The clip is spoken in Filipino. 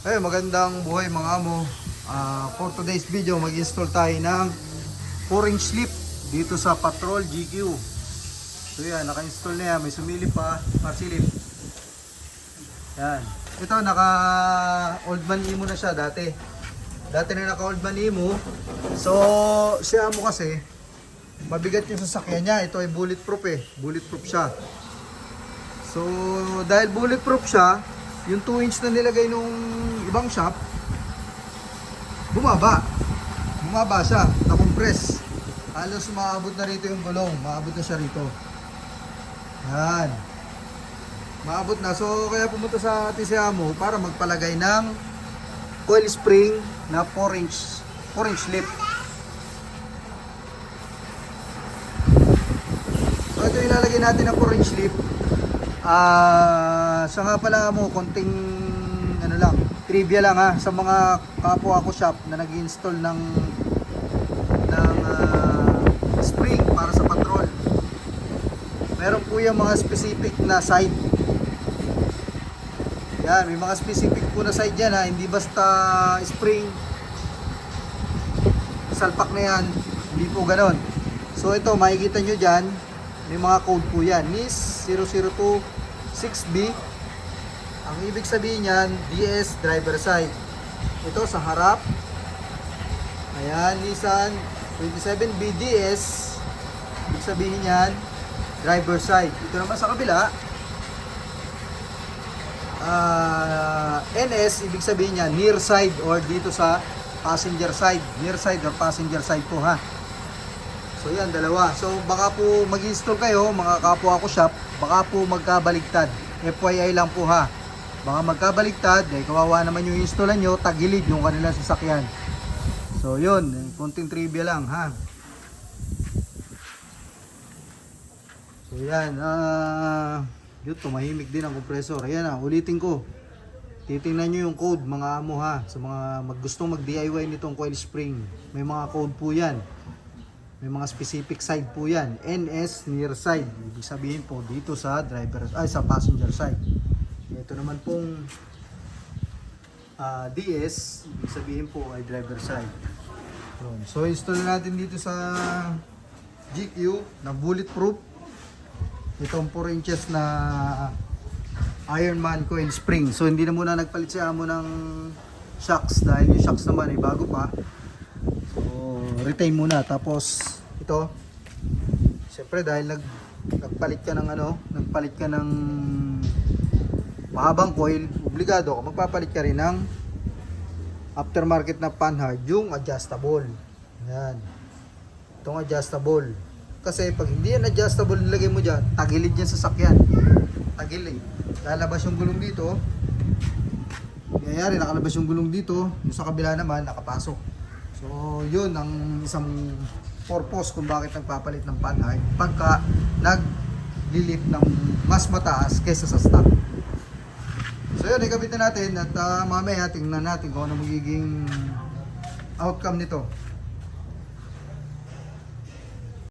Hey, magandang buhay mga amo. For today's video, mag-install tayo ng 4-inch slip dito sa Patrol GQ. So yan, naka-install na yan. May sumilip pa, silip. Yan. Ito, naka old man imo na siya dati. Dati na naka old man imo. So, siya mo kasi, mabigat yung sasakyan niya. Ito ay bulletproof eh. Bulletproof siya. So, dahil bulletproof siya, yung 2-inch na nilagay nung ibang shop, bumaba siya, na-compress. Halos maabot na rito yung gulong, maabot na siya rito. Yan, maabot na. So kaya pumunta sa Tisamo para magpalagay ng coil spring na 4-inch lip. So ito ilalagay natin ng 4-inch lip. Siya nga pala mo, konting ano lang, trivia lang ha, sa mga kapwa ko shop na nag-install ng spring para sa Patrol. Meron po yung mga specific na side. Yan, may mga specific po na side yan ha, hindi basta spring salpak na yan, hindi po ganon. So ito, makikita nyo dyan, may mga code po yan, NIS 0026B. Ang ibig sabihin yan, DS driver side. Ito sa harap. Ayan, Nissan 27B DS. Ibig sabihin yan, driver side. Ito naman sa kabila, NS, ibig sabihin yan, near side or dito sa passenger side. Near side or passenger side po ha. So yan, dalawa. So baka po mag-install kayo, mga kapwa ko shop, baka po magkabaligtad. FYI lang po ha. Baka magkabaligtad, kawawa naman yung installan nyo, tagilid yung kanilang sasakyan. So yun, konting trivia lang ha. So yan, yun, tumahimik din ang compressor. Ayan ha, ulitin ko. Titingnan nyo yung code mga amo ha. Sa mga gustong mag-DIY nitong coil spring, may mga code po yan. May mga specific side po yan. NS, near side. Ibig sabihin po dito sa sa passenger side. Ito naman pong DS, ibig sabihin po ay driver side. So install natin dito sa GQ na bulletproof. Itong 4 inches na Ironman coil spring. So hindi na muna nagpalit si amo ng shocks dahil yung shocks naman ay bago pa. So retain muna. Tapos ito, siyempre dahil nagpalit ka ng mahabang coil, obligado ka magpapalit ka rin ng aftermarket na panhard, yung adjustable. Ayan, itong adjustable. Kasi pag hindi yan adjustable, nilagay mo dyan, tagilid yan sa sakyan. Tagilid, lalabas yung gulong dito. Nangyayari, nakalabas yung gulong dito, yung sa kabila naman nakapasok. So yun ang isang purpose kung bakit nagpapalit ng panhard pagka naglilip ng mas mataas kaysa sa stock. So yun, ikabit na natin at mamaya tingnan natin kung ano magiging outcome nito.